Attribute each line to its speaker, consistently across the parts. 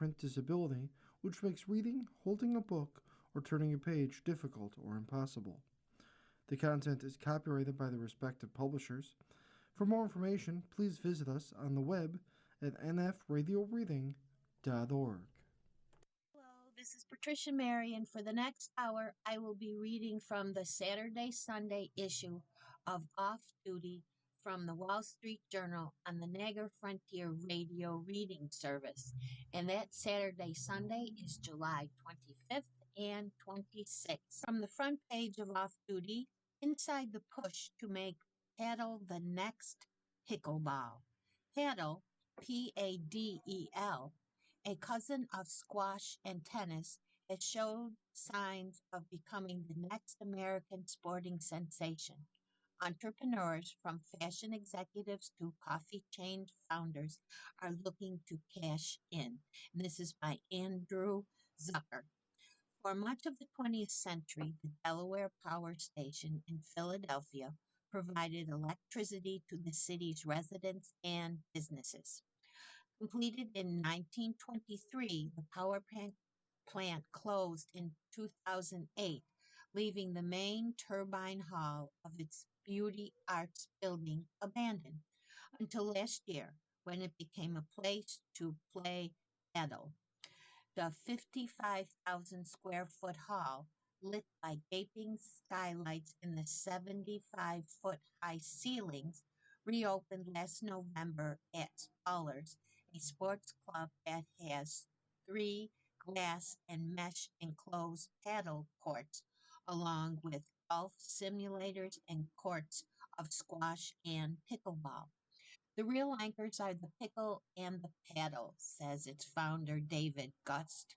Speaker 1: print disability, which makes reading, holding a book, or turning a page difficult or impossible. The content is copyrighted by the respective publishers. For more information, please visit us on the web at nfradioreading.org.
Speaker 2: Hello, this is Patricia Mary, and for the next hour, I will be reading from the Saturday-Sunday issue of Off Duty from the Wall Street Journal on the Niagara Frontier Radio Reading Service. And that Saturday-Sunday is July 25th and 26th. From the front page of Off Duty, inside the push to make paddle the next pickleball. Paddle, P-A-D-E-L, a cousin of squash and tennis, has showed signs of becoming the next American sporting sensation. Entrepreneurs, from fashion executives to coffee chain founders, are looking to cash in. And this is by Andrew Zucker. For much of the 20th century, the Delaware Power Station in Philadelphia provided electricity to the city's residents and businesses. Completed in 1923, the power plant closed in 2008, leaving the main turbine hall of its Beauty Arts building abandoned until last year when it became a place to play paddle. The 55,000 square foot hall, lit by gaping skylights in the 75-foot high ceilings, reopened last November at Spallers, a sports club that has 3 glass and mesh enclosed paddle courts, along with golf simulators and courts of squash and pickleball. The real anchors are the pickle and the paddle, says its founder David Gust,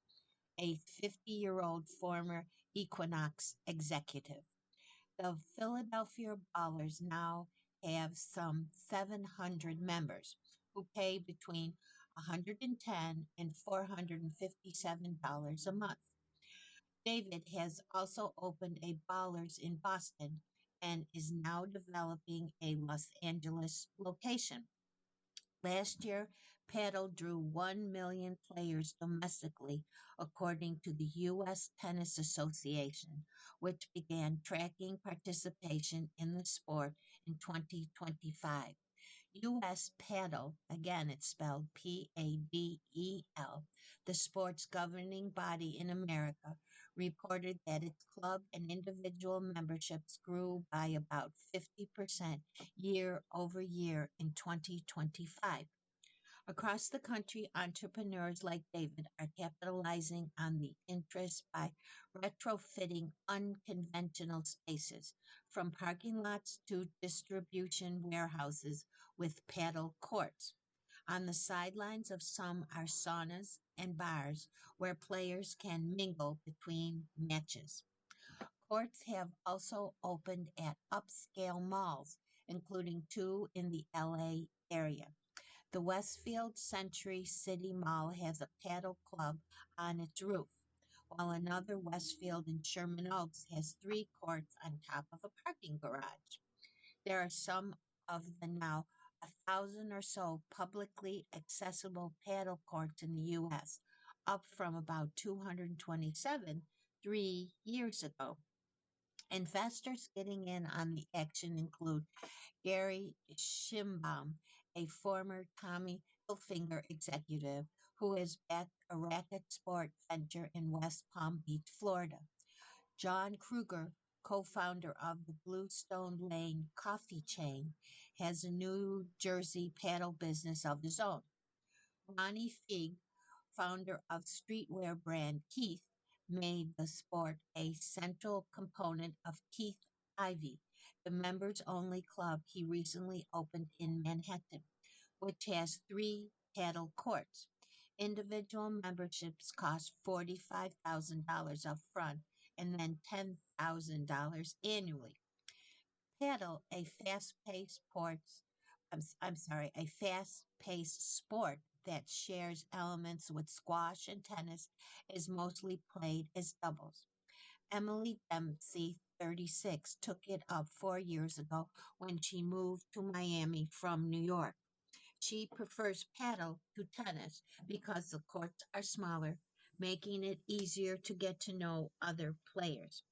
Speaker 2: a 50-year-old former Equinox executive. The Philadelphia Ballers now have some 700 members who pay between $110 and $457 a month. David has also opened a Ballers in Boston and is now developing a Los Angeles location. Last year, paddle drew 1 million players domestically, according to the U.S. Tennis Association, which began tracking participation in the sport in 2025. U.S. Paddle, again it's spelled P-A-D-E-L, the sport's governing body in America, reported that its club and individual memberships grew by about 50% year over year in 2025. Across the country, entrepreneurs like David are capitalizing on the interest by retrofitting unconventional spaces, from parking lots to distribution warehouses with paddle courts. On the sidelines of some are saunas and bars where players can mingle between matches. Courts have also opened at upscale malls, including 2 in the LA area. The Westfield Century City Mall has a paddle club on its roof, while another Westfield in Sherman Oaks has 3 courts on top of a parking garage. There are some of the now 1,000 or so publicly accessible paddle courts in the U.S., up from about 227 3 years ago. Investors getting in on the action include Gary Schimbaum, a former Tommy Hilfiger executive who has backed a racket sport venture in West Palm Beach, Florida. John Kruger, co-founder of the Bluestone Lane coffee chain, has a New Jersey paddle business of his own. Ronnie Fig, founder of streetwear brand Keith, made the sport a central component of Keith Ivy, the members-only club he recently opened in Manhattan, which has 3 paddle courts. Individual memberships cost $45,000 up front and then $10,000 annually. Paddle, a fast-paced sport that shares elements with squash and tennis, is mostly played as doubles. Emily Dempsey, 36, took it up 4 years ago when she moved to Miami from New York. She prefers paddle to tennis because the courts are smaller, making it easier to get to know other players.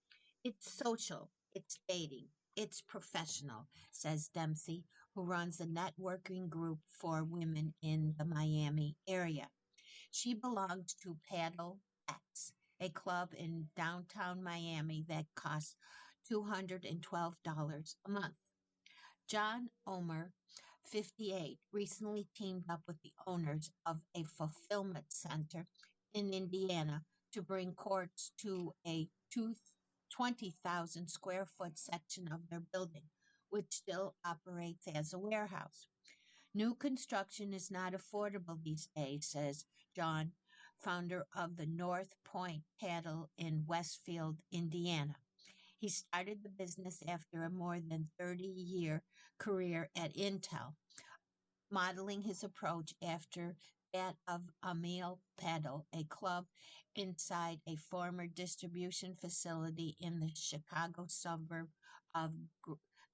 Speaker 2: It's social, it's dating, it's professional, says Dempsey, who runs a networking group for women in the Miami area. She belongs to Paddle X, a club in downtown Miami that costs $212 a month. John Omer, 58, recently teamed up with the owners of a fulfillment center in Indiana to bring courts to a 20,000 square foot section of their building, which still operates as a warehouse. New construction is not affordable these days, says John, founder of the North Point Paddle in Westfield, Indiana. He started the business after a more than 30-year career at Intel, modeling his approach after that of Amil Paddle, a club inside a former distribution facility in the Chicago suburb of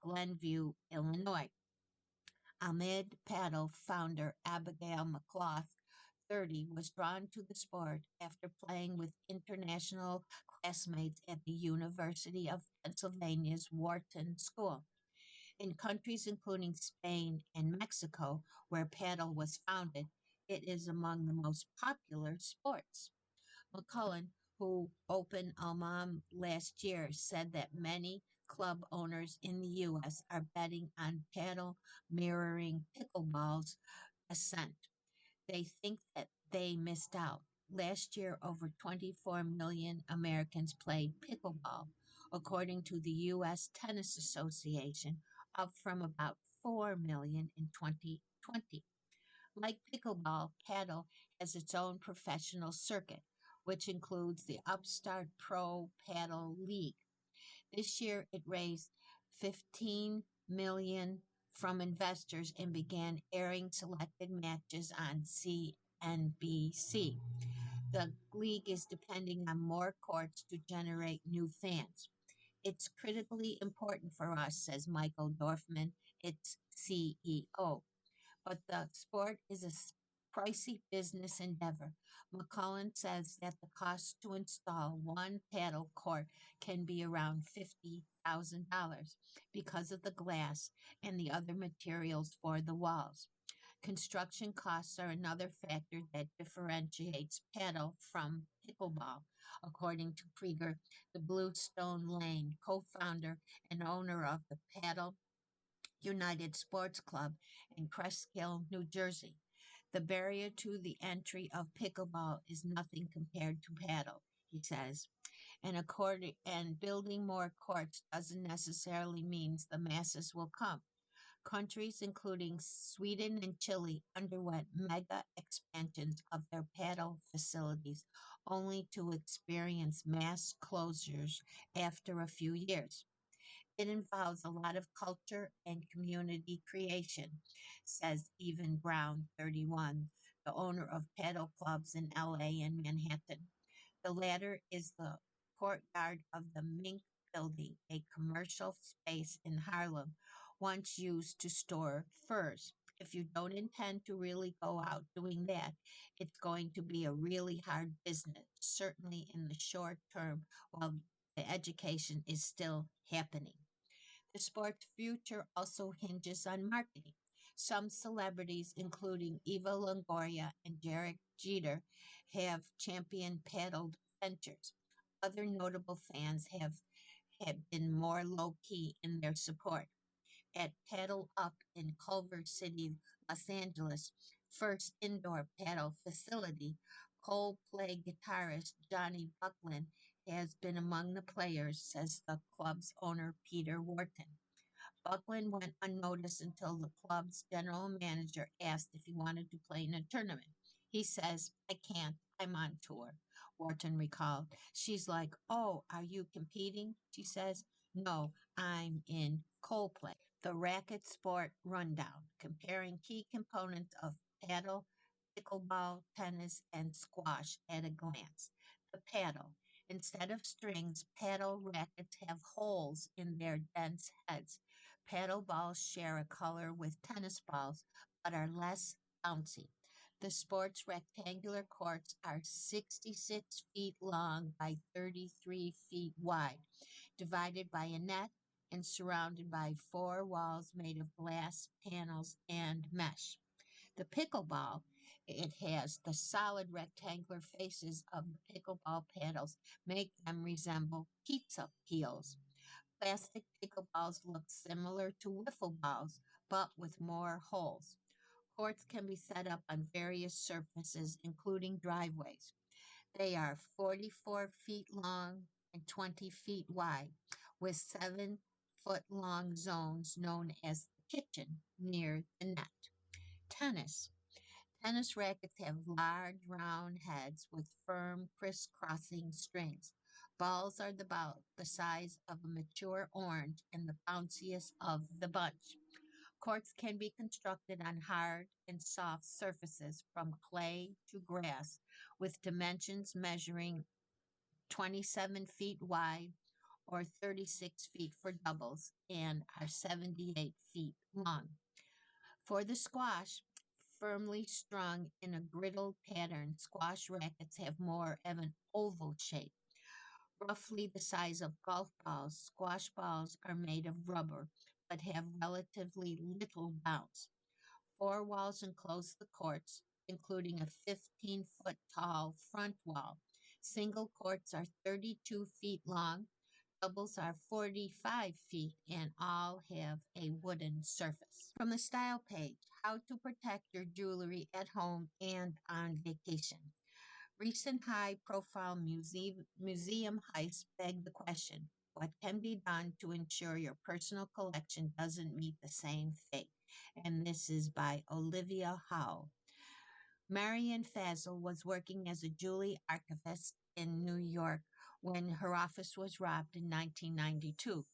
Speaker 2: Glenview, Illinois. Ahmed Paddle founder Abigail McCloth, 30, was drawn to the sport after playing with international classmates at the University of Pennsylvania's Wharton School. In countries including Spain and Mexico, where paddle was founded, it is among the most popular sports. McCullen, who opened Almam last year, said that many club owners in the U.S. are betting on paddle mirroring pickleball's ascent. They think that they missed out. Last year, over 24 million Americans played pickleball, according to the U.S. Tennis Association, up from about 4 million in 2020. Like pickleball, paddle has its own professional circuit, which includes the Upstart Pro Paddle League. This year it raised 15 million from investors and began airing selected matches on CNBC. The league is depending on more courts to generate new fans. It's critically important for us, says Michael Dorfman, its CEO, but the sport is a pricey business endeavor. McCullen says that the cost to install one paddle court can be around $50,000 because of the glass and the other materials for the walls. Construction costs are another factor that differentiates paddle from pickleball, according to Krieger, the Bluestone Lane co founder and owner of the Paddle United Sports Club in Cresskill, New Jersey. The barrier to the entry of pickleball is nothing compared to paddle, he says. And building more courts doesn't necessarily mean the masses will come. Countries including Sweden and Chile underwent mega expansions of their paddle facilities only to experience mass closures after a few years. It involves a lot of culture and community creation, says Even Brown, 31, the owner of paddle clubs in LA and Manhattan. The latter is the courtyard of the Mink Building, a commercial space in Harlem once used to store furs. If you don't intend to really go out doing that, it's going to be a really hard business, certainly in the short term while the education is still happening. The sport's future also hinges on marketing. Some celebrities, including Eva Longoria and Derek Jeter, have championed paddled ventures. Other notable fans have been more low key in their support. At Paddle Up in Culver City, Los Angeles, first indoor paddle facility, Coldplay guitarist Johnny Buckland has been among the players, says the club's owner Peter Wharton. Buckland went unnoticed until the club's general manager asked if he wanted to play in a tournament. He says, I can't, I'm on tour, Wharton recalled. She's like, oh, are you competing? She says, no, I'm in Coldplay. The Racket Sport Rundown, comparing key components of paddle, pickleball, tennis, and squash at a glance. The paddle. Instead of strings, paddle rackets have holes in their dense heads. Paddle balls share a color with tennis balls, but are less bouncy. The sports rectangular courts are 66 feet long by 33 feet wide, divided by a net and surrounded by four walls made of glass panels and mesh. The pickleball, it has the solid rectangular faces of the pickleball paddles, make them resemble pizza peels. Plastic pickleballs look similar to wiffle balls, but with more holes. Courts can be set up on various surfaces, including driveways. They are 44 feet long and 20 feet wide, with 7-foot long zones known as the kitchen near the net. Tennis. Tennis rackets have large round heads with firm crisscrossing strings. Balls are about the size of a mature orange and the bounciest of the bunch. Courts can be constructed on hard and soft surfaces from clay to grass, with dimensions measuring 27 feet wide or 36 feet for doubles and are 78 feet long. For the squash, firmly strung in a griddle pattern, squash rackets have more of an oval shape, roughly the size of golf balls. Squash balls are made of rubber but have relatively little bounce. Four walls enclose the courts, including a 15-foot tall front wall. Single courts are 32 feet long, doubles are 45 feet, and all have a wooden surface. From the style page, how to protect your jewelry at home and on vacation. Recent high profile museum heists beg the question, what can be done to ensure your personal collection doesn't meet the same fate? And this is by Olivia Howe. Marian Fazel was working as a jewelry archivist in New York when her office was robbed in 1992.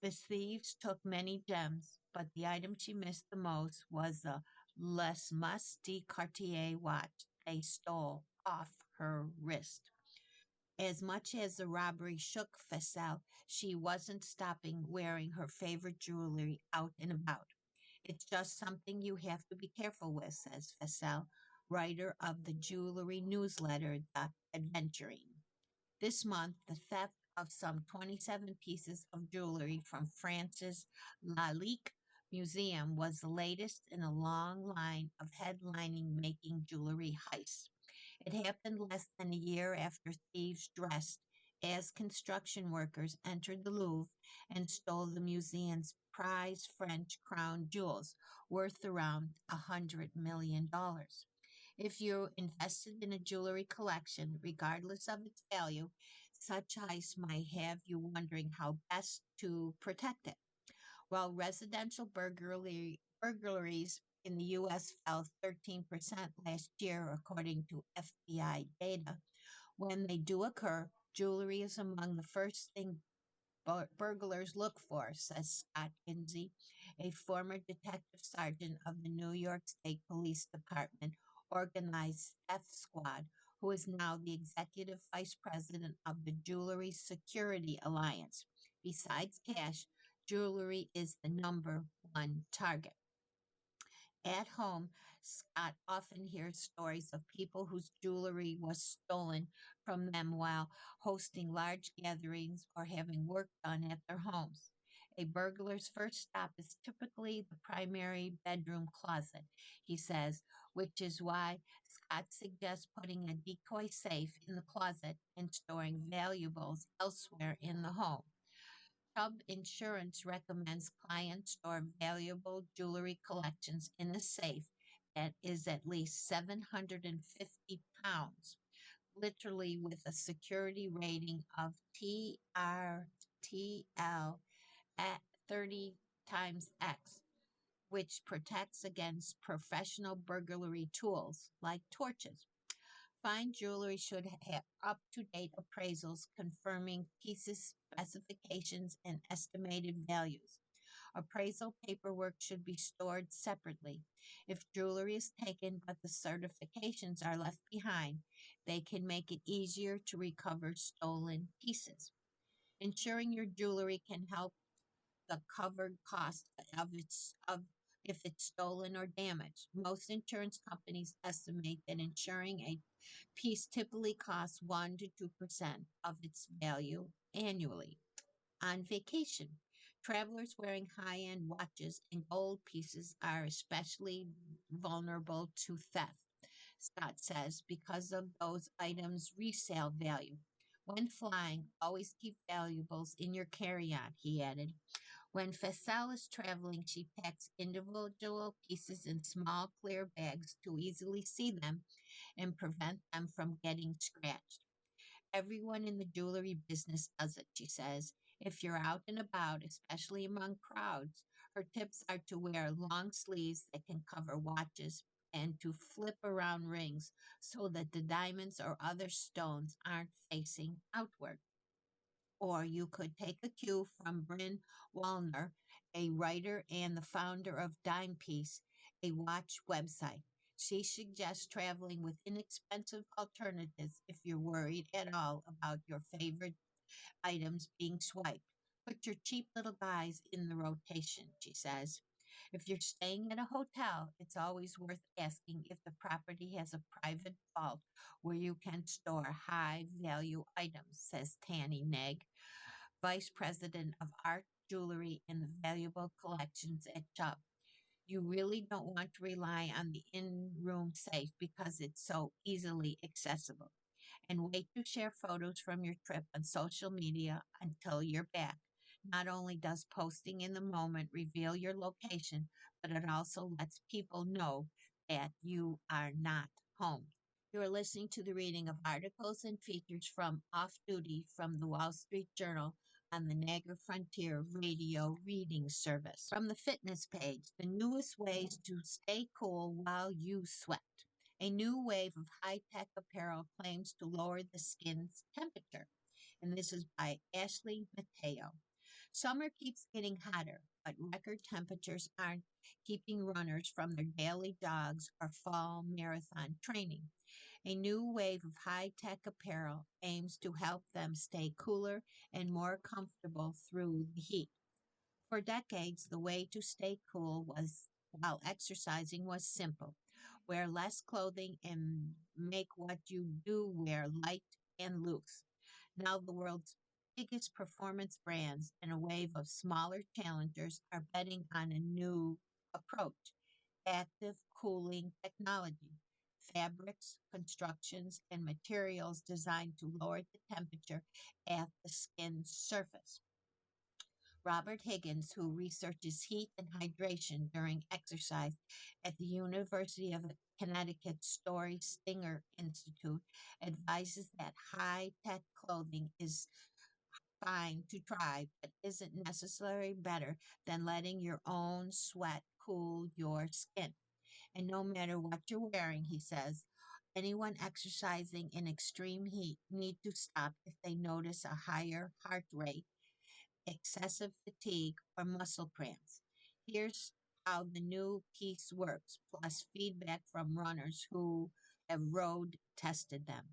Speaker 2: The thieves took many gems, but the item she missed the most was the Les Mas de Cartier watch they stole off her wrist. As much as the robbery shook Faisal, she wasn't stopping wearing her favorite jewelry out and about. It's just something you have to be careful with, says Faisal, writer of the jewelry newsletter, The Adventuring. This month, the theft of some 27 pieces of jewelry from France's Lalique Museum was the latest in a long line of headlining making jewelry heists. It happened less than a year after thieves dressed as construction workers entered the Louvre and stole the museum's prized French crown jewels worth around $100 million. If you're invested in a jewelry collection, regardless of its value, such heists might have you wondering how best to protect it. While residential burglaries in the U.S. fell 13% last year, according to FBI data, when they do occur, jewelry is among the first thing burglars look for, says Scott Kinsey, a former detective sergeant of the New York State Police Department organized theft squad, who is now the executive vice president of the Jewelry Security Alliance. Besides cash, jewelry is the number one target. At home, Scott often hears stories of people whose jewelry was stolen from them while hosting large gatherings or having work done at their homes. A burglar's first stop is typically the primary bedroom closet, he says, which is why Scott suggests putting a decoy safe in the closet and storing valuables elsewhere in the home. Chubb Insurance recommends clients store valuable jewelry collections in a safe that is at least 750 pounds, literally with a security rating of TRTL at 30 times X, which protects against professional burglary tools like torches. Fine jewelry should have up to date appraisals confirming pieces, specifications, and estimated values. Appraisal paperwork should be stored separately. If jewelry is taken but the certifications are left behind, they can make it easier to recover stolen pieces. Ensuring your jewelry can help the covered cost of if it's stolen or damaged. Most insurance companies estimate that insuring a piece typically costs 1 to 2% of its value annually. On vacation, travelers wearing high end watches and gold pieces are especially vulnerable to theft, Scott says, because of those items' resale value. When flying, always keep valuables in your carry on, he added. When Faisal is traveling, she packs individual pieces in small clear bags to easily see them and prevent them from getting scratched. Everyone in the jewelry business does it, she says. If you're out and about, especially among crowds, her tips are to wear long sleeves that can cover watches and to flip around rings so that the diamonds or other stones aren't facing outward. Or you could take a cue from Bryn Wallner, a writer and the founder of Dimepiece, a watch website. She suggests traveling with inexpensive alternatives if you're worried at all about your favorite items being swiped. Put your cheap little guys in the rotation, she says. If you're staying at a hotel, it's always worth asking if the property has a private vault where you can store high value items, says Tanny Neg, Vice President of Art, Jewelry, and the Valuable Collections at Chubb. You really don't want to rely on the in room safe because it's so easily accessible. And wait to share photos from your trip on social media until you're back. Not only does posting in the moment reveal your location, but it also lets people know that you are not home. You are listening to the reading of articles and features from Off Duty from the Wall Street Journal on the Niagara Frontier Radio Reading Service. From the fitness page, the newest ways to stay cool while you sweat. A new wave of high tech apparel claims to lower the skin's temperature. And this is by Ashley Mateo. Summer keeps getting hotter, but record temperatures aren't keeping runners from their daily jogs or fall marathon training. A new wave of high tech apparel aims to help them stay cooler and more comfortable through the heat. For decades, the way to stay cool was while exercising was simple. Wear less clothing and make what you do wear light and loose. Now, the world's biggest performance brands and a wave of smaller challengers are betting on a new approach: active cooling technology. Fabrics, constructions, and materials designed to lower the temperature at the skin's surface. Robert Higgins, who researches heat and hydration during exercise at the University of Connecticut Story Stinger Institute, advises that high tech clothing is fine to try, but isn't necessarily better than letting your own sweat cool your skin. And no matter what you're wearing, he says, anyone exercising in extreme heat need to stop if they notice a higher heart rate, excessive fatigue, or muscle cramps. Here's how the new piece works, plus feedback from runners who have road tested them.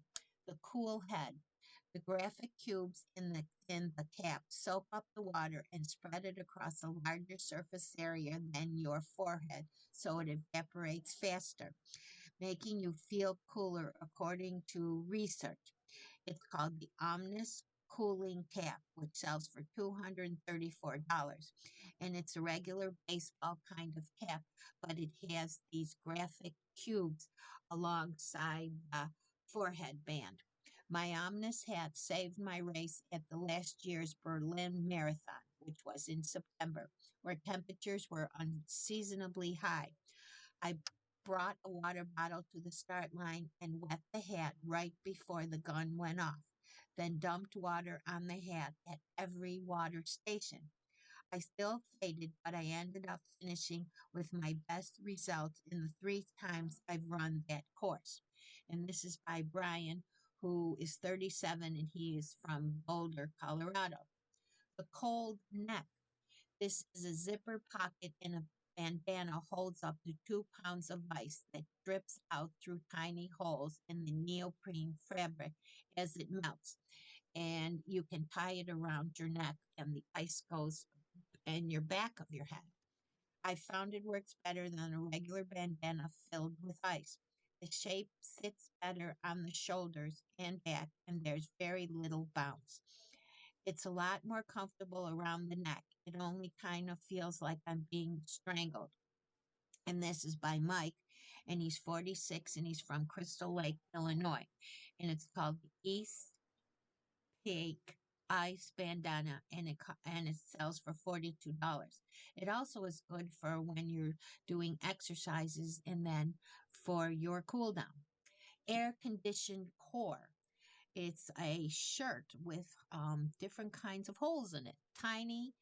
Speaker 2: The cool head. The graphic cubes in the cap soak up the water and spread it across a larger surface area than your forehead so it evaporates faster, making you feel cooler according to research. It's called the Omnis Cooling Cap, which sells for $234. And it's a regular baseball kind of cap, but it has these graphic cubes alongside the forehead band. My Omnis hat saved my race at the last year's Berlin Marathon, which was in September, where temperatures were unseasonably high. I brought a water bottle to the start line and wet the hat right before the gun went off, then dumped water on the hat at every water station. I still faded, but I ended up finishing with my best results in the three times I've run that course. And this is by Brian, who is 37 and he is from Boulder, Colorado. The cold neck. This is a zipper pocket and a bandana holds up to 2 pounds of ice that drips out through tiny holes in the neoprene fabric as it melts. And you can tie it around your neck, and the ice goes in your back of your head. I found it works better than a regular bandana filled with ice. The shape sits better on the shoulders and back, and there's very little bounce. It's a lot more comfortable around the neck. It only kind of feels like I'm being strangled. And this is by Mike, and he's 46 and he's from Crystal Lake, Illinois. And it's called the East Peak Ice Bandana, and it sells for $42. It also is good for when you're doing exercises and then for your cool down. Air conditioned core. It's a shirt with different kinds of holes in it. Tiny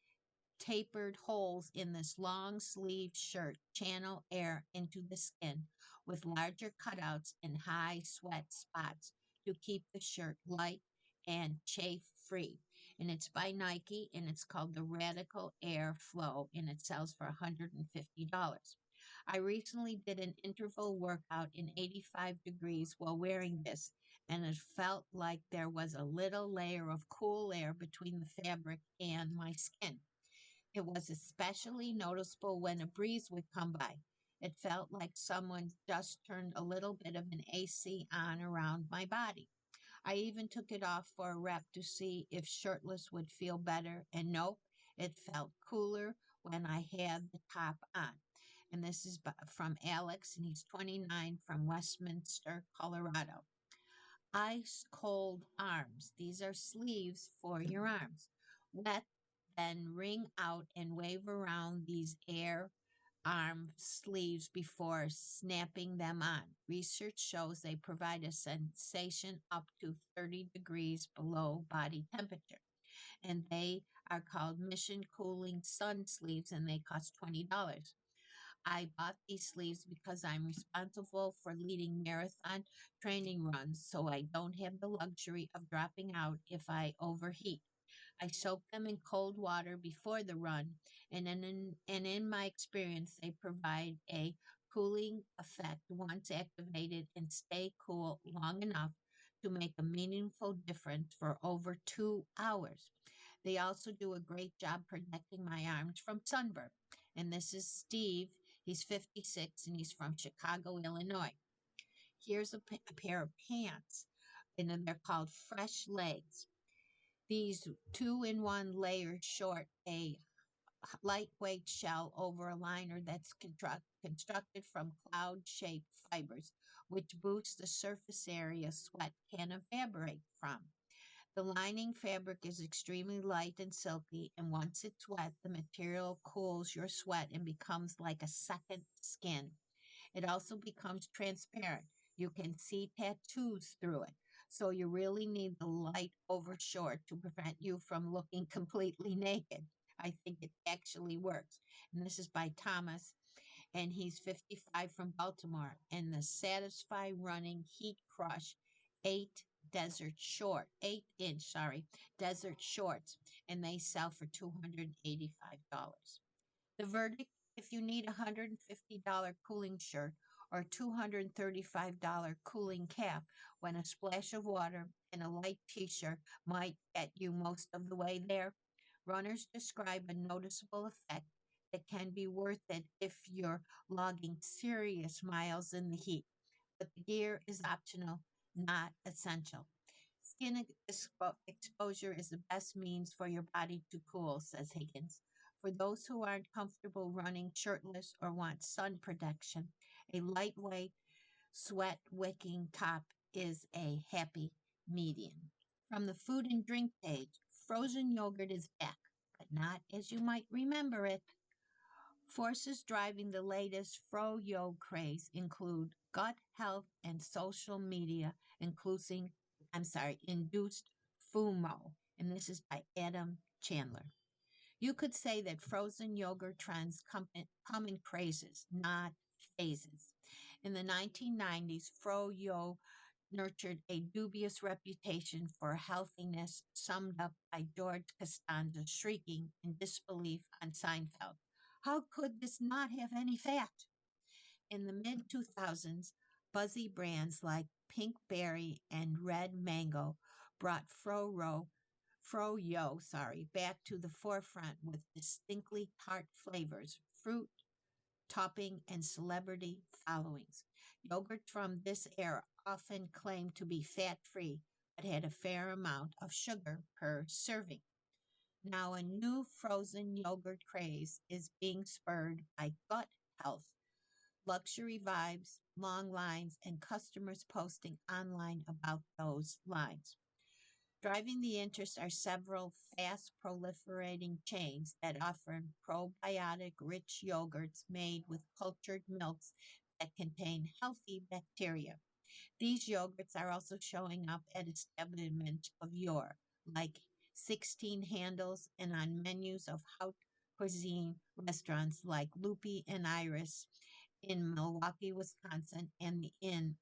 Speaker 2: tapered holes in this long sleeve shirt channel air into the skin with larger cutouts and high sweat spots to keep the shirt light and chafe free. And it's by Nike and it's called the Radical Air Flow and it sells for $150. I recently did an interval workout in 85 degrees while wearing this, and it felt like there was a little layer of cool air between the fabric and my skin. It was especially noticeable when a breeze would come by. It felt like someone just turned a little bit of an AC on around my body. I even took it off for a rep to see if shirtless would feel better, and nope, it felt cooler when I had the top on. And this is from Alex, and he's 29 from Westminster, Colorado. Ice cold arms. These are sleeves for your arms. Wet, then wring out and wave around these air arm sleeves before snapping them on. Research shows they provide a sensation up to 30 degrees below body temperature. And they are called Mission Cooling Sun Sleeves and they cost $20. I bought these sleeves because I'm responsible for leading marathon training runs, so I don't have the luxury of dropping out if I overheat. I soak them in cold water before the run, and in my experience, they provide a cooling effect once activated and stay cool long enough to make a meaningful difference for over 2 hours. They also do a great job protecting my arms from sunburn. And this is Steve. He's 56 and he's from Chicago, Illinois. Here's a pair of pants, and then they're called Fresh Legs. These two-in-one layers short a lightweight shell over a liner that's constructed from cloud-shaped fibers, which boosts the surface area sweat can evaporate from. The lining fabric is extremely light and silky, and once it's wet, the material cools your sweat and becomes like a second skin. It also becomes transparent. You can see tattoos through it. So you really need the light over short to prevent you from looking completely naked. I think it actually works. And this is by Thomas, and he's 55 from Baltimore. And the Satisfy Running Heat Crush 8-inch, desert shorts, and they sell for $285. The verdict: if you need a $150 cooling shirt or $235 cooling cap when a splash of water and a light t shirt might get you most of the way there, runners describe a noticeable effect that can be worth it if you're logging serious miles in the heat. But the gear is optional, not essential. Exposure is the best means for your body to cool, says Higgins. For those who aren't comfortable running shirtless or want sun protection, a lightweight, sweat wicking top is a happy medium. From the food and drink page, frozen yogurt is back, but not as you might remember it. Forces driving the latest fro-yo craze include gut health and social media, induced FUMO, and this is by Adam Chandler. You could say that frozen yogurt trends come in crazes, not phases. In the 1990s, fro-yo nurtured a dubious reputation for healthiness, summed up by George Costanza shrieking in disbelief on Seinfeld. How could this not have any fat? In the mid 2000s, buzzy brands like Pink Berry and Red Mango brought Fro-Yo, back to the forefront with distinctly tart flavors, fruit, topping, and celebrity followings. Yogurt from this era often claimed to be fat free, but had a fair amount of sugar per serving. Now, a new frozen yogurt craze is being spurred by gut health, luxury vibes, long lines, and customers posting online about those lines. Driving the interest are several fast proliferating chains that offer probiotic rich yogurts made with cultured milks that contain healthy bacteria. These yogurts are also showing up at establishments of yore, like 16 handles and on menus of haute cuisine restaurants like Loopy and Iris in Milwaukee, Wisconsin, and the Inn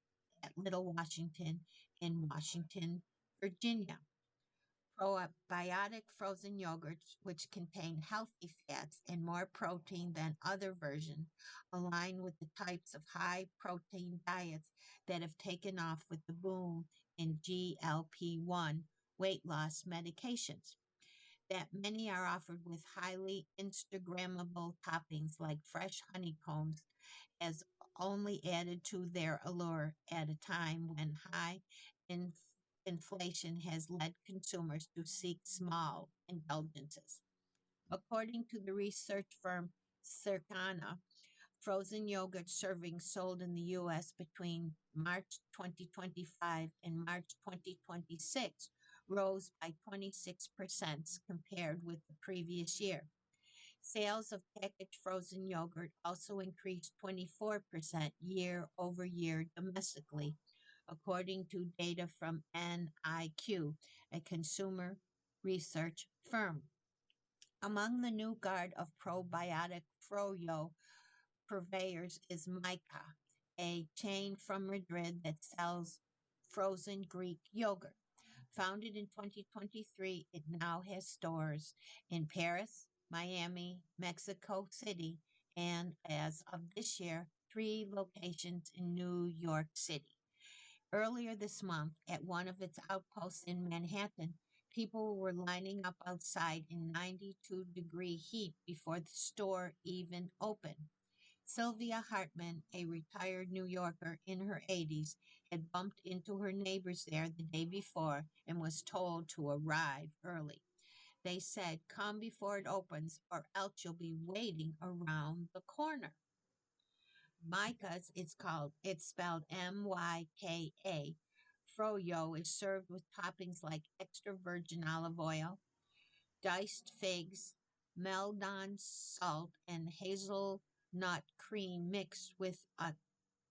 Speaker 2: at Little Washington in Washington, Virginia. Probiotic frozen yogurts, which contain healthy fats and more protein than other versions, align with the types of high protein diets that have taken off with the boom in GLP-1 weight loss medications. That many are offered with highly Instagrammable toppings like fresh honeycombs as only added to their allure at a time when high in- inflation has led consumers to seek small indulgences. According to the research firm Circana, frozen yogurt servings sold in the U.S. between March 2025 and March 2026 rose by 26% compared with the previous year. Sales of packaged frozen yogurt also increased 24% year over year domestically, according to data from NIQ, a consumer research firm. Among the new guard of probiotic froyo purveyors is Mica, a chain from Madrid that sells frozen Greek yogurt. Founded in 2023, it now has stores in Paris, Miami, Mexico City, and as of this year, three locations in New York City. Earlier this month, at one of its outposts in Manhattan, people were lining up outside in 92-degree heat before the store even opened. Sylvia Hartman, a retired New Yorker in her 80s, had bumped into her neighbors there the day before and was told to arrive early. They said, "Come before it opens, or else you'll be waiting around the corner." It's spelled Myka. Froyo is served with toppings like extra virgin olive oil, diced figs, Meldon salt, and hazelnut cream mixed with a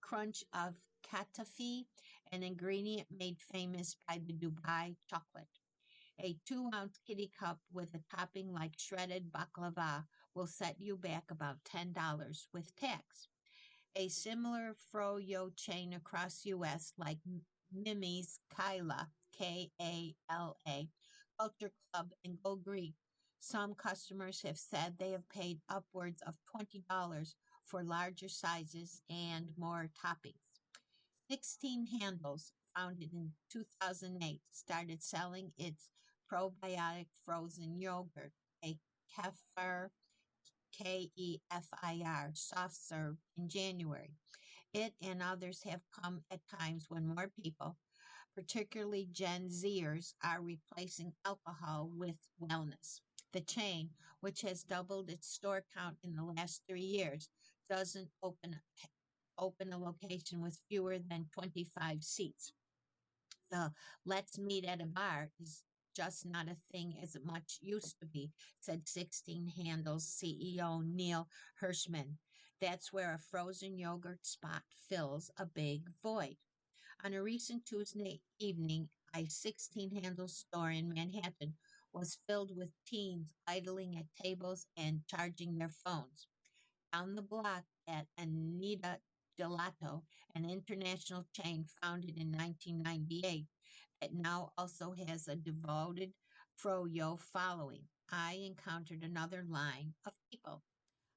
Speaker 2: crunch of katafi, an ingredient made famous by the Dubai chocolate. A 2-ounce kitty cup with a topping like shredded baklava will set you back about $10 with tax. A similar froyo chain across U.S. like Mimi's Kyla, Kala, Culture Club, and Go Greek. Some customers have said they have paid upwards of $20 for larger sizes and more toppings. 16 Handles, founded in 2008, started selling its probiotic frozen yogurt, a kefir KEFIR soft serve in January. It and others have come at times when more people, particularly Gen Zers, are replacing alcohol with wellness. The chain, which has doubled its store count in the last 3 years, doesn't open a location with fewer than 25 seats. The "let's meet at a bar" is just not a thing as it much used to be, said 16 Handles CEO Neil Hirschman. That's where a frozen yogurt spot fills a big void. On a recent Tuesday evening, a 16 Handles store in Manhattan was filled with teens idling at tables and charging their phones. Down the block at Anita Gelato, an international chain founded in 1998 that now also has a devoted froyo following, I encountered another line of people.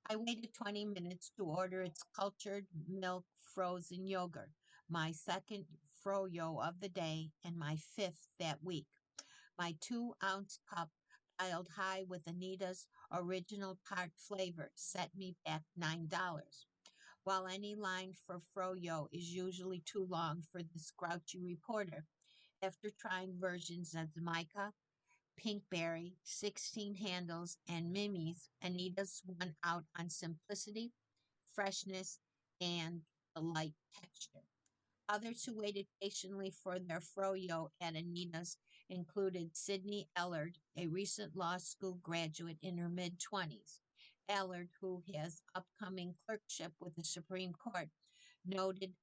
Speaker 2: I waited 20 minutes to order its cultured milk frozen yogurt, my second froyo of the day and my fifth that week. My 2-ounce cup, piled high with Anita's original tart flavor, set me back $9. while any line for froyo is usually too long for this grouchy reporter. After trying versions of Mica, Pinkberry, 16 Handles, and Mimi's, Anita's won out on simplicity, freshness, and the light texture. Others who waited patiently for their froyo at Anita's included Sydney Ellard, a recent law school graduate in her mid-20s. Ellard, who has upcoming clerkship with the Supreme Court, noted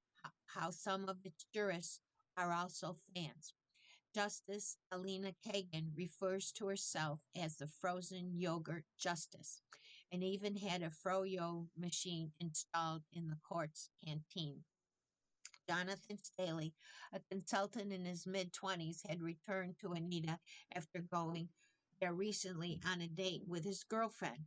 Speaker 2: how some of its jurists are also fans. Justice Alina Kagan refers to herself as the frozen yogurt justice and even had a froyo machine installed in the court's canteen. Jonathan Staley, a consultant in his mid 20s, had returned to Anita after going there recently on a date with his girlfriend.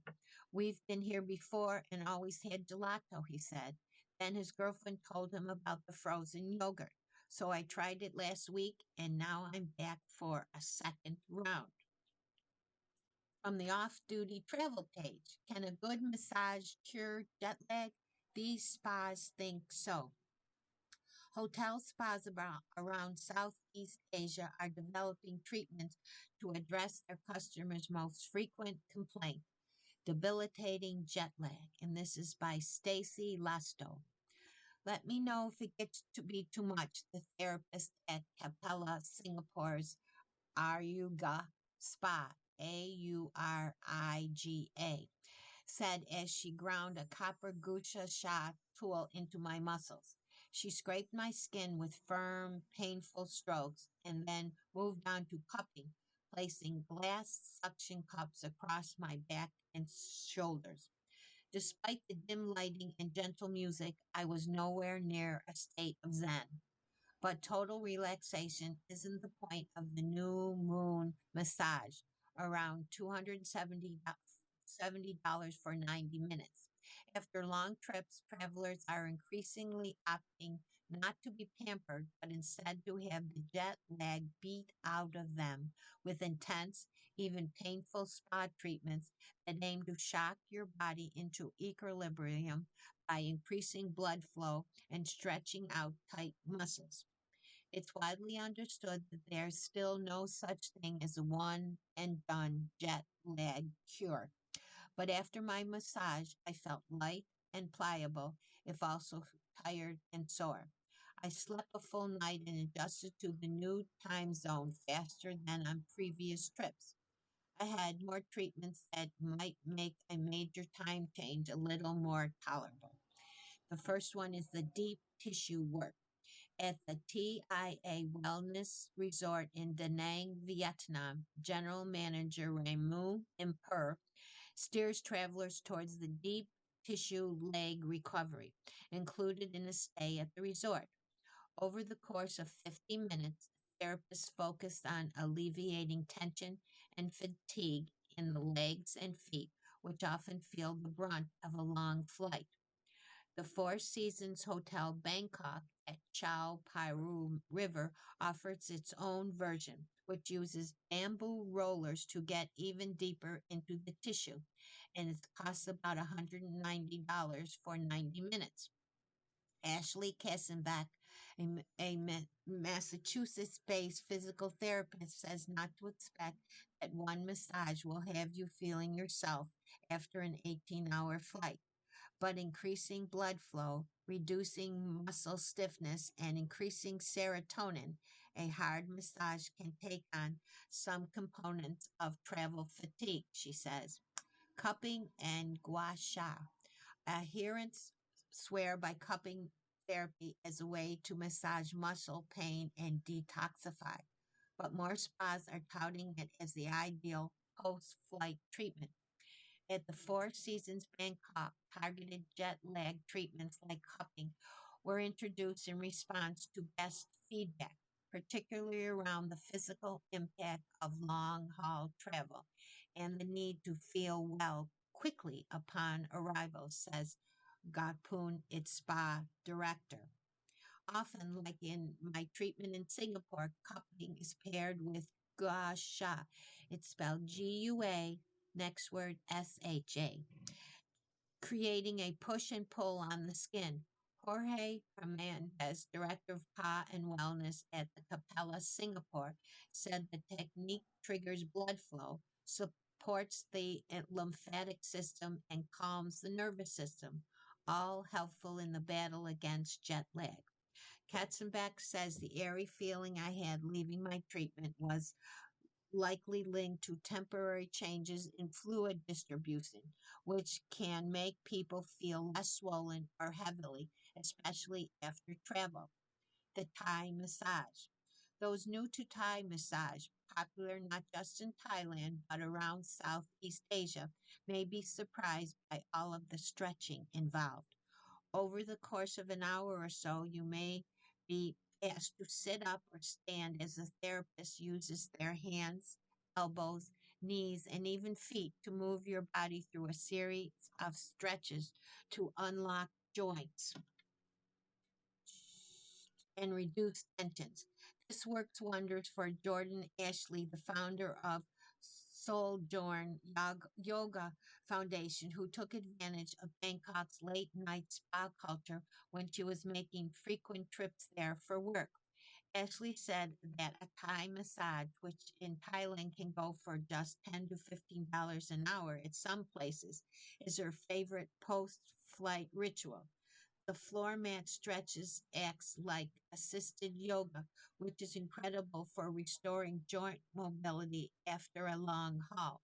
Speaker 2: We've been here before and always had gelato, he said. Then his girlfriend told him about the frozen yogurt. So I tried it last week and now I'm back for a second round. From the off duty travel page, can a good massage cure jet lag? These spas think so. Hotel spas around Southeast Asia are developing treatments to address their customers' most frequent complaint, debilitating jet lag. And this is by Stacy Lasto. Let me know if it gets to be too much, the therapist at Capella Singapore's Auriga Spa, Auriga, said as she ground a copper gucha sha tool into my muscles. She scraped my skin with firm, painful strokes and then moved on to cupping, placing glass suction cups across my back and shoulders. Despite the dim lighting and gentle music, I was nowhere near a state of zen. But total relaxation isn't the point of the new moon massage, around $270 for 90 minutes. After long trips, travelers are increasingly opting not to be pampered, but instead to have the jet lag beat out of them with intense, even painful spa treatments that aim to shock your body into equilibrium by increasing blood flow and stretching out tight muscles. It's widely understood that there's still no such thing as a one and done jet lag cure. But after my massage, I felt light and pliable, if also tired and sore. I slept a full night and adjusted to the new time zone faster than on previous trips. I had more treatments that might make a major time change a little more tolerable. The first one is the deep tissue work at the TIA Wellness Resort in Da Nang, Vietnam. General Manager Raimu Imper steers travelers towards the deep tissue leg recovery included in a stay at the resort. Over the course of 50 minutes, therapists focused on alleviating tension and fatigue in the legs and feet, which often feel the brunt of a long flight. The Four Seasons Hotel Bangkok at Chao Phraya River offers its own version, which uses bamboo rollers to get even deeper into the tissue, and it costs about $190 for 90 minutes. Ashley Kassenbach, a Massachusetts-based physical therapist, says not to expect that one massage will have you feeling yourself after an 18-hour flight, but increasing blood flow, reducing muscle stiffness, and increasing serotonin, a hard massage can take on some components of travel fatigue, she says. Cupping and gua sha. Adherents swear by cupping therapy as a way to massage muscle pain and detoxify, but more spas are touting it as the ideal post flight treatment. At the Four Seasons Bangkok, targeted jet lag treatments like cupping were introduced in response to guest feedback, particularly around the physical impact of long haul travel and the need to feel well quickly upon arrival, says Gapun, its spa director. Often, like in my treatment in Singapore, cupping is paired with gua sha. It's spelled GUA, next word SHA. creating a push and pull on the skin. Jorge Hernandez, director of spa and wellness at the Capella, Singapore, said the technique triggers blood flow, supports the lymphatic system, and calms the nervous system, all helpful in the battle against jet lag. Katzenbach says the airy feeling I had leaving my treatment was likely linked to temporary changes in fluid distribution, which can make people feel less swollen or heavily, especially after travel. The Thai massage. Those new to Thai massage, popular not just in Thailand but around Southeast Asia, may be surprised by all of the stretching involved. Over the course of an hour or so, you may be asked to sit up or stand as the therapist uses their hands, elbows, knees, and even feet to move your body through a series of stretches to unlock joints and reduce tensions. This works wonders for Jordan Ashley, the founder of Sojourn Yoga Foundation, who took advantage of Bangkok's late night spa culture when she was making frequent trips there for work. Ashley said that a Thai massage, which in Thailand can go for just $10 to $15 an hour at some places, is her favorite post flight ritual. The floor mat stretches acts like assisted yoga, which is incredible for restoring joint mobility after a long haul.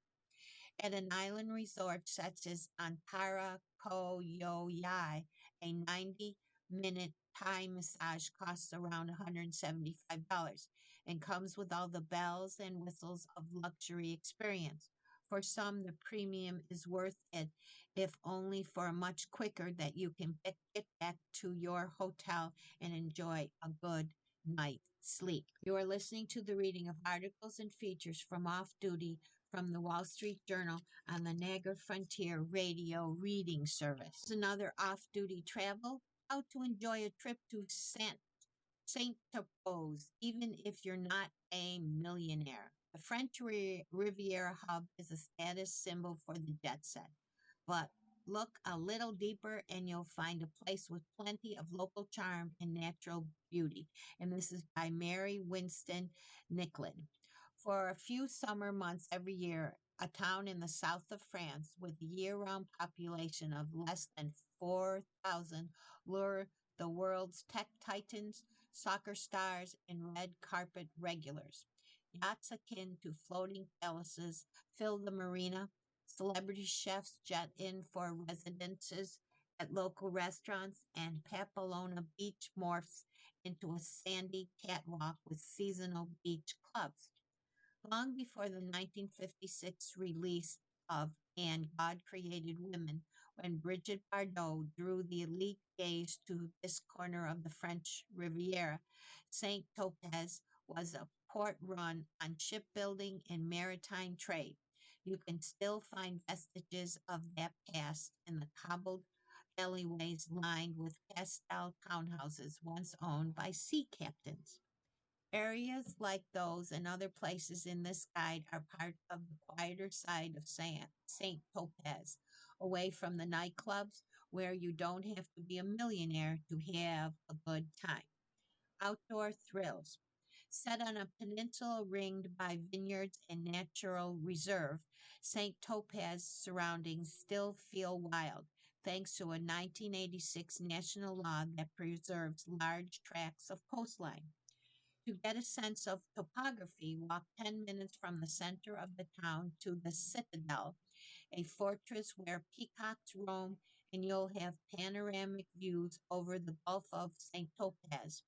Speaker 2: At an island resort such as Antara Ko Yo Yai, a 90-minute Thai massage costs around $175 and comes with all the bells and whistles of luxury experience. For some, the premium is worth it, if only for a much quicker that you can get back to your hotel and enjoy a good night's sleep. You are listening to the reading of articles and features from Off Duty from the Wall Street Journal on the Niagara Frontier Radio Reading Service. Another off-duty travel, how to enjoy a trip to Saint Tropez, even if you're not a millionaire. The French Riviera hub is a status symbol for the jet set. But look a little deeper and you'll find a place with plenty of local charm and natural beauty. And this is by Mary Winston Nicklin. For a few summer months every year, a town in the south of France with a year round population of less than 4,000 lure the world's tech titans, soccer stars, and red carpet regulars. Yachts akin to floating palaces fill the marina. Celebrity chefs jet in for residences at local restaurants, and Papalona Beach morphs into a sandy catwalk with seasonal beach clubs. Long before the 1956 release of And God Created Women, when Brigitte Bardot drew the elite gaze to this corner of the French Riviera, St. Tropez was a port run on shipbuilding and maritime trade. You can still find vestiges of that past in the cobbled alleyways lined with pastel townhouses once owned by sea captains. Areas like those and other places in this guide are part of the quieter side of St. Topaz, away from the nightclubs where you don't have to be a millionaire to have a good time. Outdoor thrills. Set on a peninsula ringed by vineyards and natural reserve, St. Topaz surroundings still feel wild, thanks to a 1986 national law that preserves large tracts of coastline. To get a sense of topography, walk 10 minutes from the center of the town to the Citadel, a fortress where peacocks roam, and you'll have panoramic views over the Gulf of St. Topaz.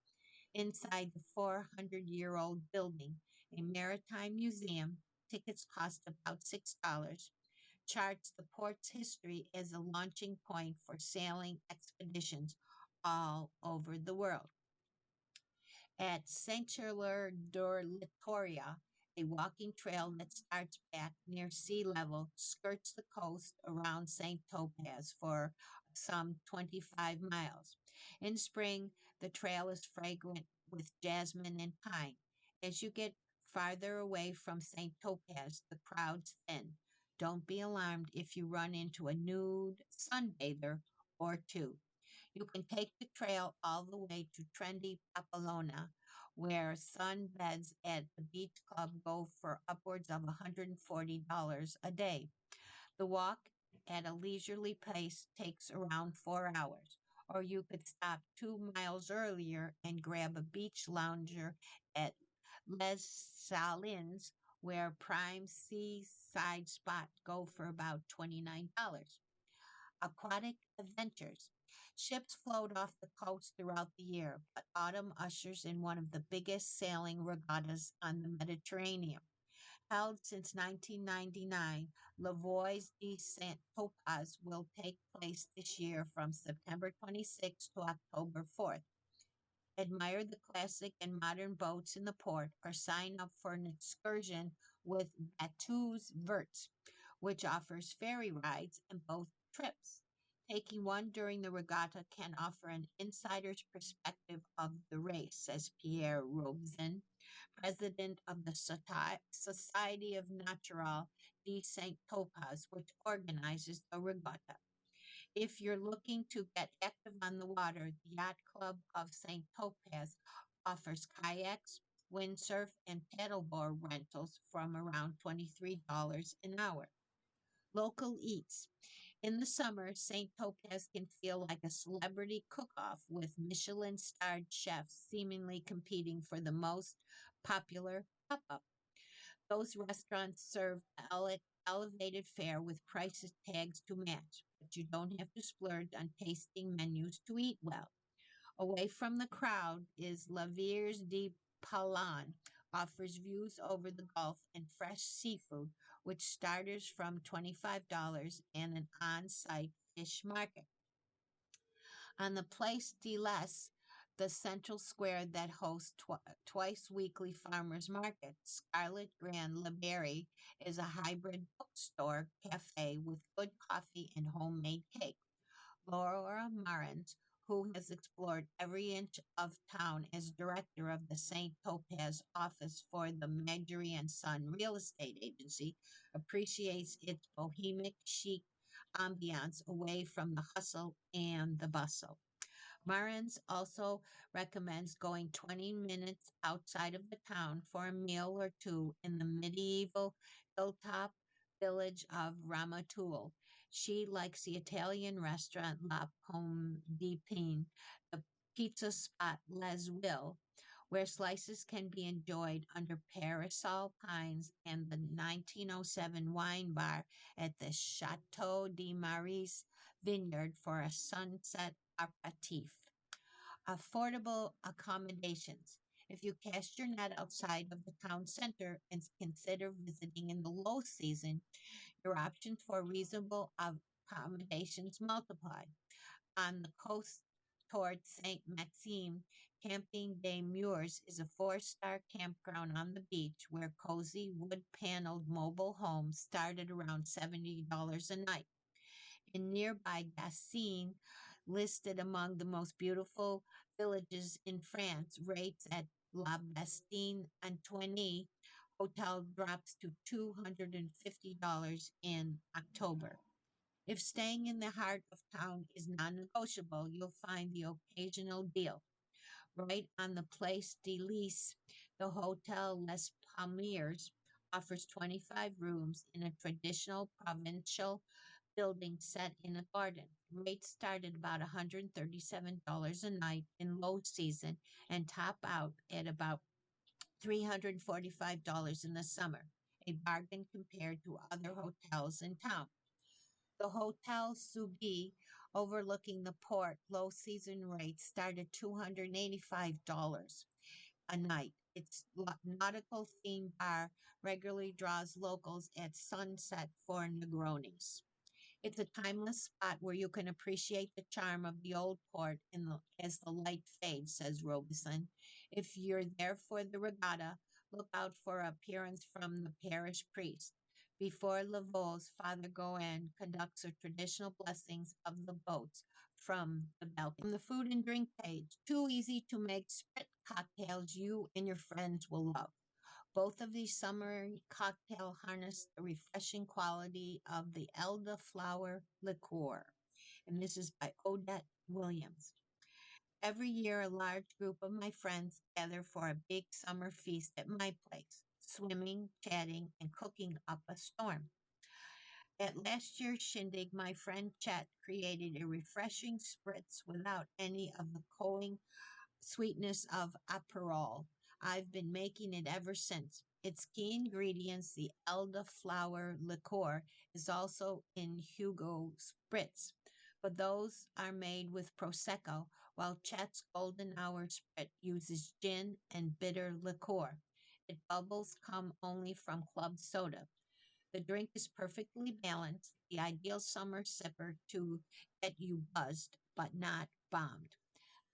Speaker 2: Inside the 400-year-old building, a maritime museum, tickets cost about $6, charts the port's history as a launching point for sailing expeditions all over the world. At Saint-Hilaire de Litoria, a walking trail that starts back near sea level skirts the coast around St. Topaz for some 25 miles. In spring, the trail is fragrant with jasmine and pine. As you get farther away from St. Topaz, the crowds thin. Don't be alarmed if you run into a nude sunbather or two. You can take the trail all the way to trendy Papalona, where sunbeds at the beach club go for upwards of $140 a day. The walk at a leisurely pace takes around 4 hours, or you could stop 2 miles earlier and grab a beach lounger at Les Salines, where prime seaside spots go for about $29. Aquatic adventures. Ships float off the coast throughout the year, but autumn ushers in one of the biggest sailing regattas on the Mediterranean. Held since 1999, Lavois de Saint Topaz will take place this year from September 26th to October 4th. Admire the classic and modern boats in the port or sign up for an excursion with Batu's Verts, which offers ferry rides in both trips. Taking one during the regatta can offer an insider's perspective of the race, says Pierre Robson, president of the Society of Natural de Saint Topaz, which organizes the regatta. If you're looking to get active on the water, the Yacht Club of St. Topaz offers kayaks, windsurf, and paddleboard rentals from around $23 an hour. Local eats. In the summer, St. Topaz can feel like a celebrity cook off with Michelin starred chefs seemingly competing for the most popular pop up. Those restaurants serve elevated fare with prices tags to match, but you don't have to splurge on tasting menus to eat well. Away from the crowd is La Vierge de Palan, offers views over the Gulf and fresh seafood, which starters from $25 and an on site fish market. On the Place de Les, the central square that hosts twice weekly farmers market, Scarlet Grand Library is a hybrid bookstore cafe with good coffee and homemade cake. Laura Marins, who has explored every inch of town as director of the St. Topaz office for the Marjorie and Son Real Estate Agency, appreciates its bohemic chic ambiance away from the hustle and the bustle. Marins also recommends going 20 minutes outside of the town for a meal or two in the medieval hilltop village of Ramatul. She likes the Italian restaurant La Pomme di Pin, the pizza spot Les Will, where slices can be enjoyed under parasol pines, and the 1907 wine bar at the Chateau de Maris Vineyard for a sunset aperitif. Affordable accommodations. If you cast your net outside of the town center and consider visiting in the low season, your options for reasonable accommodations multiply. On the coast towards St. Maxime, Camping des Murs is a four-star campground on the beach where cozy wood paneled mobile homes start at around $70 a night. In nearby Gassine, listed among the most beautiful villages in France, rates at La Bastine Antoine hotel drops to $250 in October. If staying in the heart of town is non negotiable, you'll find the occasional deal. Right on the Place de Lys, the Hotel Les Palmiers offers 25 rooms in a traditional provincial building set in a garden. Rates start at about $137 a night in low season and top out at about $345 in the summer, a bargain compared to other hotels in town. The Hotel Subi, overlooking the port, low season rates start at $285 a night. Its nautical themed bar regularly draws locals at sunset for Negronis. It's a timeless spot where you can appreciate the charm of the old port as the light fades, says Robeson. If you're there for the regatta, look out for appearance from the parish priest. Before Laveau's, Father Goen conducts the traditional blessings of the boats from the balcony. On the food and drink page, too easy to make sprit cocktails you and your friends will love. Both of these summery cocktail harness the refreshing quality of the elderflower liqueur. And this is by Odette Williams. Every year, a large group of my friends gather for a big summer feast at my place, swimming, chatting, and cooking up a storm. At last year's shindig, my friend Chet created a refreshing spritz without any of the cloying sweetness of Aperol. I've been making it ever since. Its key ingredients, the elderflower liqueur, is also in Hugo Spritz, but those are made with Prosecco, while Chet's Golden Hour Spritz uses gin and bitter liqueur. Its bubbles come only from club soda. The drink is perfectly balanced, the ideal summer sipper to get you buzzed, but not bombed.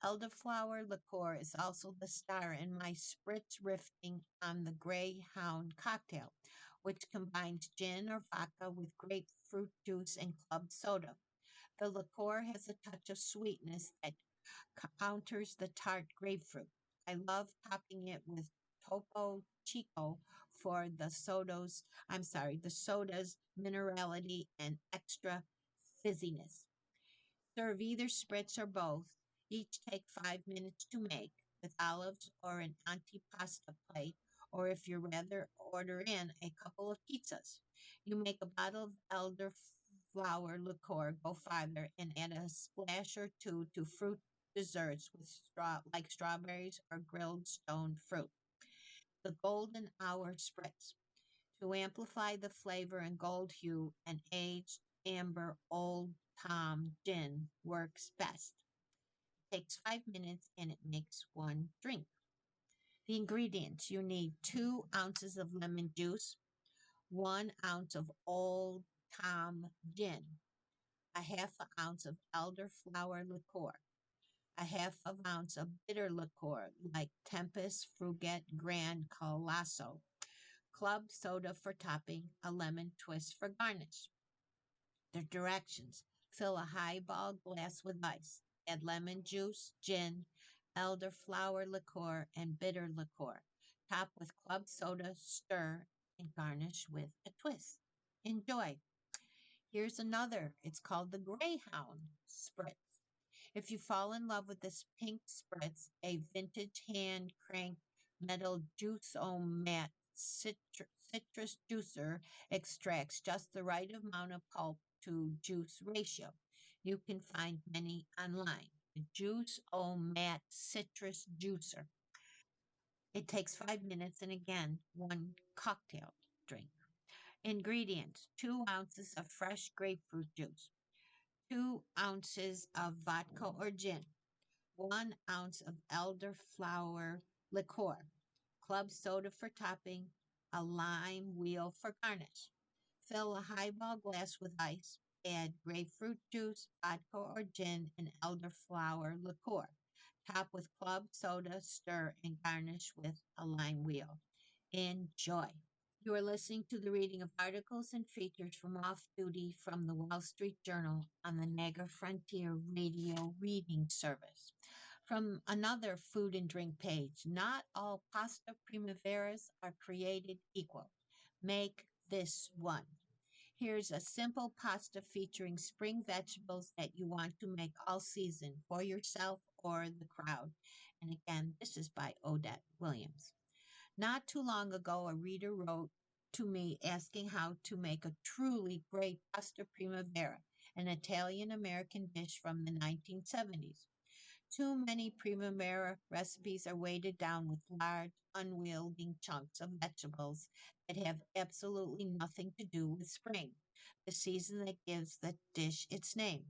Speaker 2: Elderflower liqueur is also the star in my spritz riffing on the Greyhound cocktail, which combines gin or vodka with grapefruit juice and club soda. The liqueur has a touch of sweetness that counters the tart grapefruit. I love topping it with Topo Chico for the soda's minerality and extra fizziness. Serve either spritz or both. Each take 5 minutes to make with olives or an antipasta plate, or if you rather, order in a couple of pizzas. You make a bottle of elderflower liqueur go farther and add a splash or two to fruit desserts with like strawberries or grilled stone fruit. The golden hour spritz. To amplify the flavor and gold hue, an aged amber Old Tom gin works best. Takes 5 minutes and it makes one drink. The ingredients you need 2 ounces of lemon juice, 1 ounce of Old Tom gin, a half an ounce of elderflower liqueur, a half of ounce of bitter liqueur like Tempest, Fruget, Grand, Colosso, club soda for topping, a lemon twist for garnish. The directions: fill a highball glass with ice, add lemon juice, gin, elderflower liqueur, and bitter liqueur. Top with club soda, stir, and garnish with a twist. Enjoy. Here's another. It's called the Greyhound Spritz. If you fall in love with this pink spritz, a vintage hand crank metal juice-o-mat citrus juicer extracts just the right amount of pulp to juice ratio. You can find many online. The juice-o-mat citrus juicer. It takes 5 minutes and again, one cocktail drink. Ingredients: 2 ounces of fresh grapefruit juice, 2 ounces of vodka or gin, 1 ounce of elderflower liqueur, club soda for topping, a lime wheel for garnish. Fill a highball glass with ice. Add grapefruit juice, vodka or gin, and elderflower liqueur. Top with club soda, stir, and garnish with a lime wheel. Enjoy. You are listening to the reading of articles and features from Off Duty from the Wall Street Journal on the Negra Frontier Radio Reading Service. From another food and drink page, not all pasta primaveras are created equal. Make this one. Here's a simple pasta featuring spring vegetables that you want to make all season for yourself or the crowd. And again, this is by Odette Williams. Not too long ago, a reader wrote to me asking how to make a truly great pasta primavera, an Italian American dish from the 1970s. Too many primavera recipes are weighted down with large, unwielding chunks of vegetables that have absolutely nothing to do with spring, the season that gives the dish its name.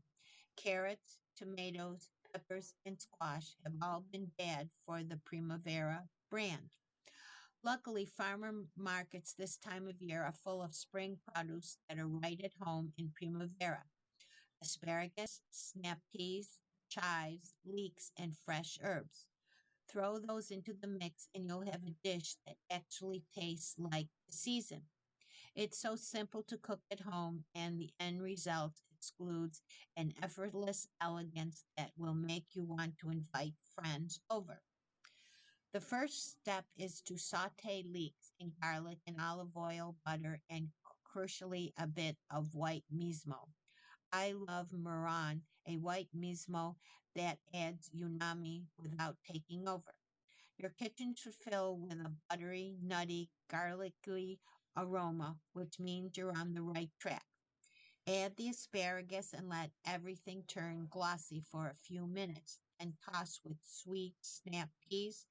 Speaker 2: Carrots, tomatoes, peppers, and squash have all been bad for the Primavera brand. Luckily, farmer markets this time of year are full of spring produce that are right at home in Primavera: asparagus, snap peas, chives, leeks, and fresh herbs. Throw those into the mix and you'll have a dish that actually tastes like the season. It's so simple to cook at home, and the end result excludes an effortless elegance that will make you want to invite friends over. The first step is to saute leeks in garlic and olive oil, butter, and crucially a bit of white mismo. I love Maran, a white mismo that adds umami without taking over. Your kitchen should fill with a buttery, nutty, garlicky aroma, which means you're on the right track. Add the asparagus and let everything turn glossy for a few minutes, and toss with sweet snap peas,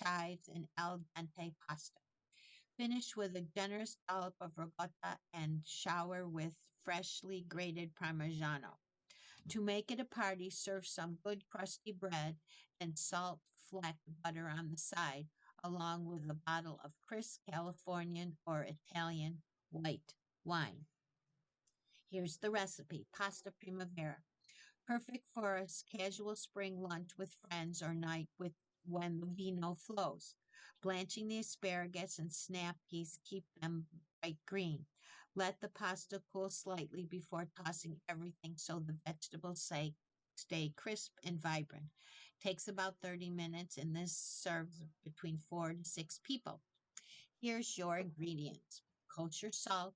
Speaker 2: chives, and al dente pasta. Finish with a generous dollop of ricotta and shower with freshly grated Parmigiano. To make it a party, serve some good crusty bread and salt fleck butter on the side, along with a bottle of crisp Californian or Italian white wine. Here's the recipe: pasta primavera. Perfect for a casual spring lunch with friends or night with when the vino flows. Blanching the asparagus and snap peas keep them bright green. Let the pasta cool slightly before tossing everything so the vegetables stay crisp and vibrant. Takes about 30 minutes and this serves between 4 to 6 people. Here's your ingredients: kosher salt,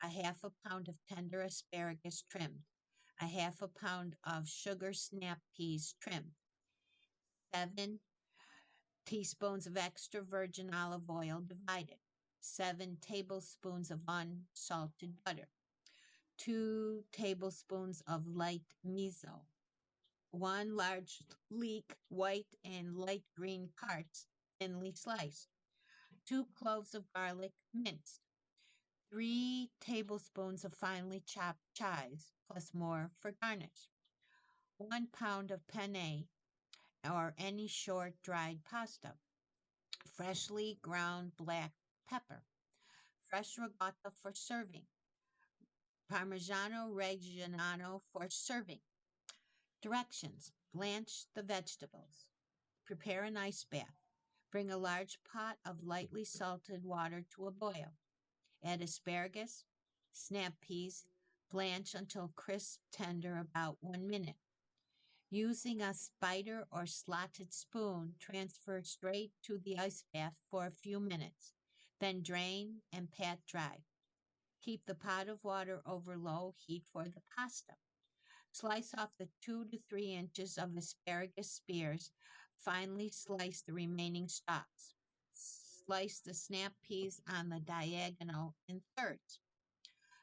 Speaker 2: a half a pound of tender asparagus trimmed, a half a pound of sugar snap peas trimmed, 7 teaspoons of extra virgin olive oil divided, 7 tablespoons of unsalted butter, 2 tablespoons of light miso, 1 large leek, white and light green carrots, thinly sliced, 2 cloves of garlic minced, 3 tablespoons of finely chopped chives, plus more for garnish, 1 pound of penne or any short dried pasta, freshly ground black pepper, fresh ricotta for serving, Parmigiano Reggiano for serving. Directions: blanch the vegetables, prepare an ice bath, bring a large pot of lightly salted water to a boil, add asparagus, snap peas, blanch until crisp tender about 1 minute. Using a spider or slotted spoon, transfer straight to the ice bath for a few minutes, then drain and pat dry. Keep the pot of water over low heat for the pasta. Slice off the 2 to 3 inches of asparagus spears. Finely slice the remaining stalks. Slice the snap peas on the diagonal in thirds.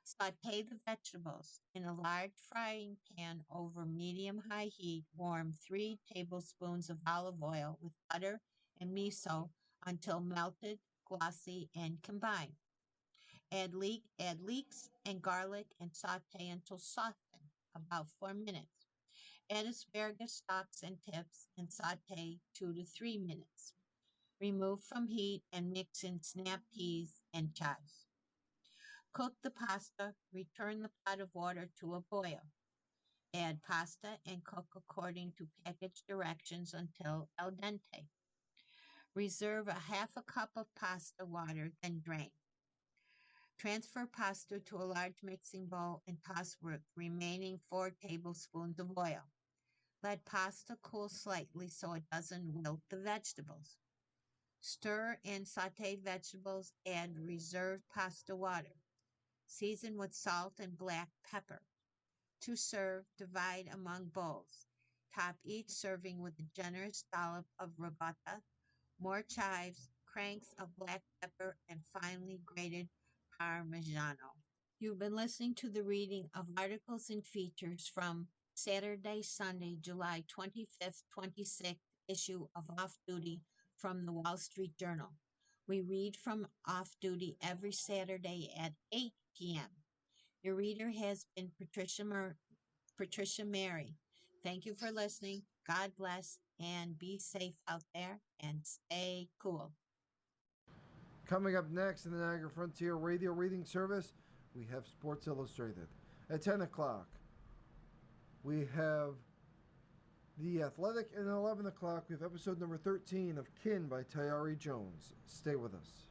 Speaker 2: Saute the vegetables in a large frying pan over medium-high heat. Warm 3 tablespoons of olive oil with butter and miso until melted, glossy, and combined. Add leeks and garlic and saute until softened, about 4 minutes. Add asparagus stalks and tips and saute 2 to 3 minutes. Remove from heat and mix in snap peas and chives. Cook the pasta, return the pot of water to a boil. Add pasta and cook according to package directions until al dente. Reserve a half a cup of pasta water, then drain. Transfer pasta to a large mixing bowl and toss with remaining 4 tablespoons of oil. Let pasta cool slightly so it doesn't wilt the vegetables. Stir and saute vegetables, add reserved pasta water. Season with salt and black pepper. To serve, divide among bowls. Top each serving with a generous dollop of ricotta, more chives, cranks of black pepper, and finely grated Parmigiano. You've been listening to the reading of articles and features from Saturday, Sunday, July 25th, 26th issue of Off Duty from the Wall Street Journal. We read from Off Duty every Saturday at 8 p.m. Your reader has been Patricia Mary. Thank you for listening. God bless and be safe out there and stay cool.
Speaker 1: Coming up next in the Niagara Frontier Radio Reading Service, we have Sports Illustrated. At 10 o'clock, we have The Athletic, and at 11 o'clock, we have episode number 13 of Kin by Tayari Jones. Stay with us.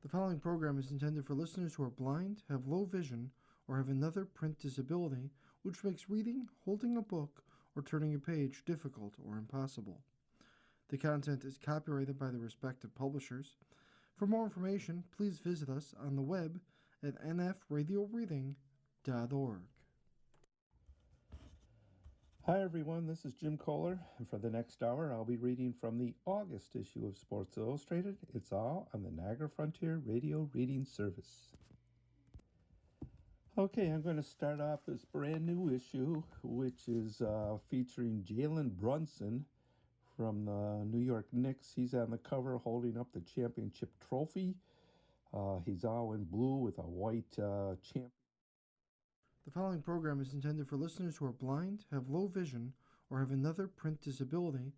Speaker 1: The following program is intended for listeners who are blind, have low vision, or have another print disability which makes reading, holding a book, or turning a page difficult or impossible. The content is copyrighted by the respective publishers. For more information, please visit us on the web at nfradioreading.org.
Speaker 3: Hi everyone, this is Jim Kohler, and for the next hour I'll be reading from the August issue of Sports Illustrated. It's all on the Niagara Frontier Radio Reading Service. Okay, I'm going to start off this brand new issue, which is featuring Jalen Brunson from the New York Knicks. He's on the cover holding up the championship trophy. He's all in blue with a white champ.
Speaker 1: The following program is intended for listeners who are blind, have low vision, or have another print disability